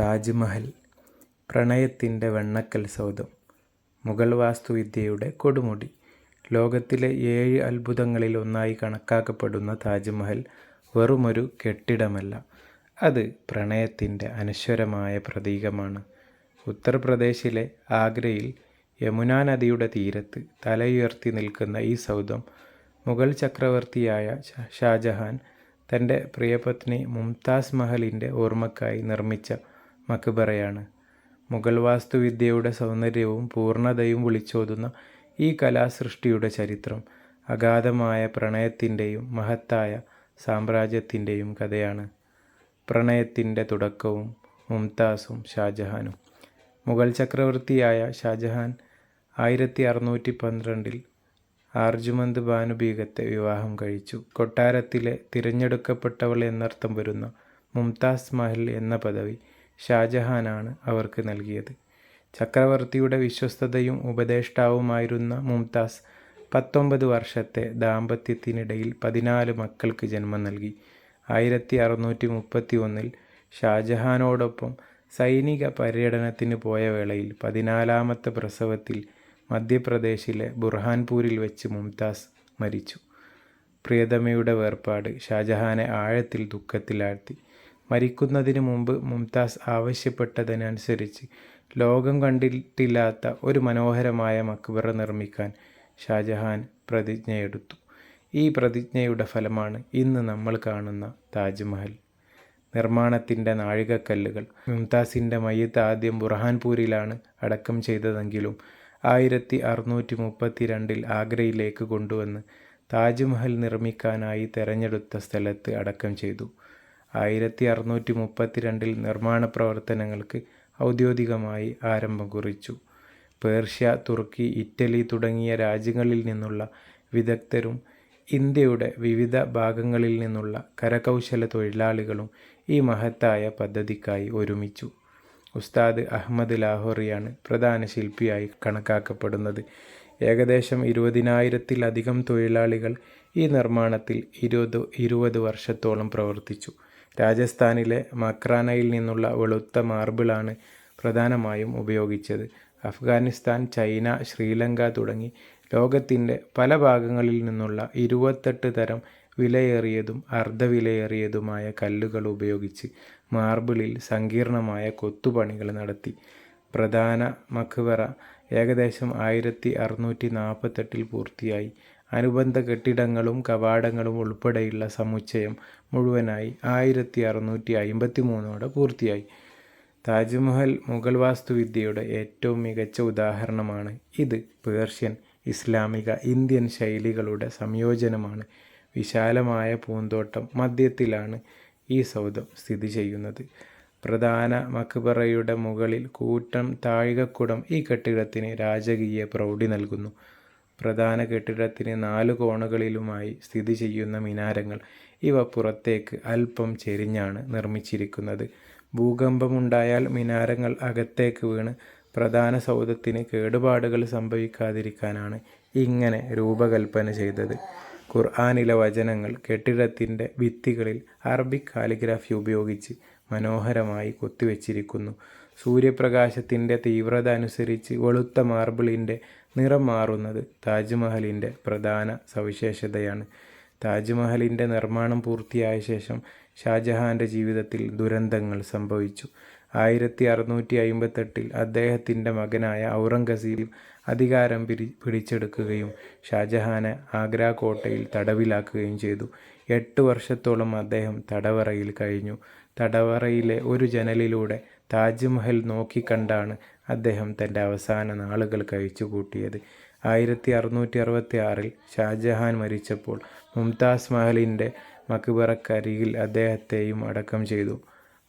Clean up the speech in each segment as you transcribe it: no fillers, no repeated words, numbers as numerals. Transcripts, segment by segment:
താജ്മഹൽ പ്രണയത്തിൻ്റെ വെണ്ണക്കൽ സൗധം. മുഗൾ വാസ്തുവിദ്യയുടെ കൊടുമുടി. ലോകത്തിലെ 7 അത്ഭുതങ്ങളിൽ ഒന്നായി കണക്കാക്കപ്പെടുന്ന താജ്മഹൽ വെറുമൊരു കെട്ടിടമല്ല, അത് പ്രണയത്തിൻ്റെ അനശ്വരമായ പ്രതീകമാണ്. ഉത്തർപ്രദേശിലെ ആഗ്രയിൽ യമുനാ നദിയുടെ തീരത്ത് തലയുയർത്തി നിൽക്കുന്ന ഈ സൗധം മുഗൾ ചക്രവർത്തിയായ ഷാജഹാൻ തൻ്റെ പ്രിയപത്നി മുംതാസ് മഹലിൻ്റെ ഓർമ്മയ്ക്കായി നിർമ്മിച്ച മക്ബറയാണ്. മുഗൾ വാസ്തുവിദ്യയുടെ സൗന്ദര്യവും പൂർണ്ണതയും വിളിച്ചോതുന്ന ഈ കലാസൃഷ്ടിയുടെ ചരിത്രം അഗാധമായ പ്രണയത്തിൻ്റെയും മഹത്തായ സാമ്രാജ്യത്തിൻ്റെയും കഥയാണ്. പ്രണയത്തിൻ്റെ തുടക്കവും മുംതാസും ഷാജഹാനും. മുഗൾ ചക്രവർത്തിയായ ഷാജഹാൻ 1612 ആർജുമന്ദ് ബാനു ബീഗത്തെ വിവാഹം കഴിച്ചു. കൊട്ടാരത്തിലെ തിരഞ്ഞെടുക്കപ്പെട്ടവൾ എന്നർത്ഥം വരുന്ന മുംതാസ് മഹൽ എന്ന പദവി ഷാജഹാനാണ് അവർക്ക് നൽകിയത്. ചക്രവർത്തിയുടെ വിശ്വസ്തതയും ഉപദേഷ്ടാവുമായിരുന്ന മുംതാസ് 19 വർഷത്തെ ദാമ്പത്യത്തിനിടയിൽ 14 മക്കൾക്ക് ജന്മം നൽകി. 1631 ഷാജഹാനോടൊപ്പം സൈനിക പര്യടനത്തിന് പോയ വേളയിൽ 14ാമത്തെ പ്രസവത്തിൽ മധ്യപ്രദേശിലെ ബുർഹാൻപൂരിൽ വെച്ച് മുംതാസ് മരിച്ചു. പ്രിയതമയുടെ വേർപാട് ഷാജഹാനെ ആഴത്തിൽ ദുഃഖത്തിലാഴ്ത്തി. മരിക്കുന്നതിന് മുമ്പ് മുംതാസ് ആവശ്യപ്പെട്ടതനുസരിച്ച് ലോകം കണ്ടിട്ടില്ലാത്ത ഒരു മനോഹരമായ മക്ബറ നിർമ്മിക്കാൻ ഷാജഹാൻ പ്രതിജ്ഞയെടുത്തു. ഈ പ്രതിജ്ഞയുടെ ഫലമാണ് ഇന്ന് നമ്മൾ കാണുന്ന താജ്മഹൽ. നിർമ്മാണത്തിൻ്റെ നാഴികക്കല്ലുകൾ. മുംതാസിൻ്റെ മയ്യത്ത് ആദ്യം ബുർഹാൻപൂരിലാണ് അടക്കം ചെയ്തതെങ്കിലും 1632 ആഗ്രയിലേക്ക് കൊണ്ടുവന്ന് താജ്മഹൽ നിർമ്മിക്കാനായി തെരഞ്ഞെടുത്ത സ്ഥലത്ത് അടക്കം ചെയ്തു. 1632 നിർമ്മാണ പ്രവർത്തനങ്ങൾക്ക് ഔദ്യോഗികമായി ആരംഭം കുറിച്ചു. പേർഷ്യ, തുർക്കി, ഇറ്റലി തുടങ്ങിയ രാജ്യങ്ങളിൽ നിന്നുള്ള വിദഗ്ധരും ഇന്ത്യയുടെ വിവിധ ഭാഗങ്ങളിൽ നിന്നുള്ള കരകൗശല തൊഴിലാളികളും ഈ മഹത്തായ പദ്ധതിക്കായി ഒരുമിച്ചു. ഉസ്താദ് അഹമ്മദ് ലാഹോറിയാണ് പ്രധാന ശില്പിയായി കണക്കാക്കപ്പെടുന്നത്. ഏകദേശം 20,000-ത്തിലധികം തൊഴിലാളികൾ ഈ നിർമ്മാണത്തിൽ 20 വർഷത്തോളം പ്രവർത്തിച്ചു. രാജസ്ഥാനിലെ മക്രാനയിൽ നിന്നുള്ള വെളുത്ത മാർബിളാണ് പ്രധാനമായും ഉപയോഗിച്ചത്. അഫ്ഗാനിസ്ഥാൻ, ചൈന, ശ്രീലങ്ക തുടങ്ങി ലോകത്തിൻ്റെ പല ഭാഗങ്ങളിൽ നിന്നുള്ള 28 തരം വിലയേറിയതും അർദ്ധവിലയേറിയതുമായ കല്ലുകൾ ഉപയോഗിച്ച് മാർബിളിൽ സങ്കീർണമായ കൊത്തുപണികൾ നടത്തി. പ്രധാന മക്ബറ ഏകദേശം 1648 പൂർത്തിയായി. അനുബന്ധ കെട്ടിടങ്ങളും കവാടങ്ങളും ഉൾപ്പെടെയുള്ള സമുച്ചയം മുഴുവനായി 1653 പൂർത്തിയായി. താജ്മഹൽ മുഗൾ വാസ്തുവിദ്യയുടെ ഏറ്റവും മികച്ച ഉദാഹരണമാണ്. ഇത് പേർഷ്യൻ, ഇസ്ലാമിക, ഇന്ത്യൻ ശൈലികളുടെ സംയോജനമാണ്. വിശാലമായ പൂന്തോട്ടം മധ്യത്തിലാണ് ഈ സൗധം സ്ഥിതി ചെയ്യുന്നത്. പ്രധാന മക്ബറയുടെ മുകളിൽ കൂറ്റൻ താഴികക്കുടം ഈ കെട്ടിടത്തിന് രാജകീയ പ്രൗഢി നൽകുന്നു. പ്രധാന കെട്ടിടത്തിന് 4 കോണുകളിലുമായി സ്ഥിതി ചെയ്യുന്ന മിനാരങ്ങൾ. ഇവ പുറത്തേക്ക് അല്പം ചെരിഞ്ഞാണ് നിർമ്മിച്ചിരിക്കുന്നത്. ഭൂകമ്പമുണ്ടായാൽ മിനാരങ്ങൾ അകത്തേക്ക് വീണ് പ്രധാന സൗധത്തിന് കേടുപാടുകൾ സംഭവിക്കാതിരിക്കാനാണ് ഇങ്ങനെ രൂപകൽപ്പന ചെയ്തത്. ഖുർആനിലെ വചനങ്ങൾ കെട്ടിടത്തിൻ്റെ ഭിത്തികളിൽ അറബിക് കാലിഗ്രാഫി ഉപയോഗിച്ച് മനോഹരമായി കൊത്തിവെച്ചിരിക്കുന്നു. സൂര്യപ്രകാശത്തിൻ്റെ തീവ്രത അനുസരിച്ച് വെളുത്ത മാർബിളിൻ്റെ നിറം മാറുന്നത് താജ്മഹലിൻ്റെ പ്രധാന സവിശേഷതയാണ്. താജ്മഹലിൻ്റെ നിർമ്മാണം പൂർത്തിയായ ശേഷം ഷാജഹാൻ്റെ ജീവിതത്തിൽ ദുരന്തങ്ങൾ സംഭവിച്ചു. 1658 അദ്ദേഹത്തിൻ്റെ മകനായ ഔറംഗസീബ് അധികാരം പിടിച്ചെടുക്കുകയും ഷാജഹാനെ ആഗ്ര കോട്ടയിൽ തടവിലാക്കുകയും ചെയ്തു. 8 വർഷത്തോളം അദ്ദേഹം തടവറയിൽ കഴിഞ്ഞു. തടവറയിലെ ഒരു ജനലിലൂടെ താജ്മഹൽ നോക്കിക്കണ്ടാണ് അദ്ദേഹം തൻ്റെ അവസാന നാളുകൾ കഴിച്ചുകൂട്ടിയത്. 1666 ഷാജഹാൻ മരിച്ചപ്പോൾ മുംതാസ് മഹലിൻ്റെ മക്ബറക്കരികിൽ അദ്ദേഹത്തെയും അടക്കം ചെയ്തു.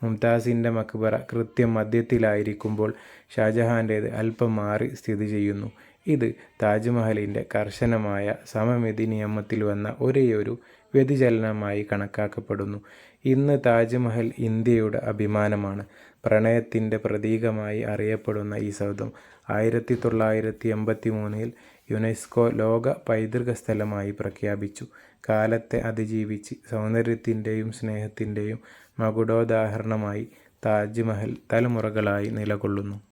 മുംതാസിൻ്റെ മക്ബറ കൃത്യം മധ്യത്തിലായിരിക്കുമ്പോൾ ഷാജഹാൻ്റേത് അല്പം മാറി സ്ഥിതി ചെയ്യുന്നു. ഇത് താജ്മഹലിൻ്റെ കർശനമായ സമമിതി നിയമത്തിൽ വന്ന ഒരേയൊരു വ്യതിചലനമായി കണക്കാക്കപ്പെടുന്നു. ഇന്ന് താജ്മഹൽ ഇന്ത്യയുടെ അഭിമാനമാണ്. പ്രണയത്തിൻ്റെ പ്രതീകമായി അറിയപ്പെടുന്ന ഈ സൗധം 1983 യുനെസ്കോ ലോക പൈതൃക സ്ഥലമായി പ്രഖ്യാപിച്ചു. കാലത്തെ അതിജീവിച്ച് സൗന്ദര്യത്തിൻ്റെയും സ്നേഹത്തിൻ്റെയും മകുടോദാഹരണമായി താജ്മഹൽ തലമുറകളായി നിലകൊള്ളുന്നു.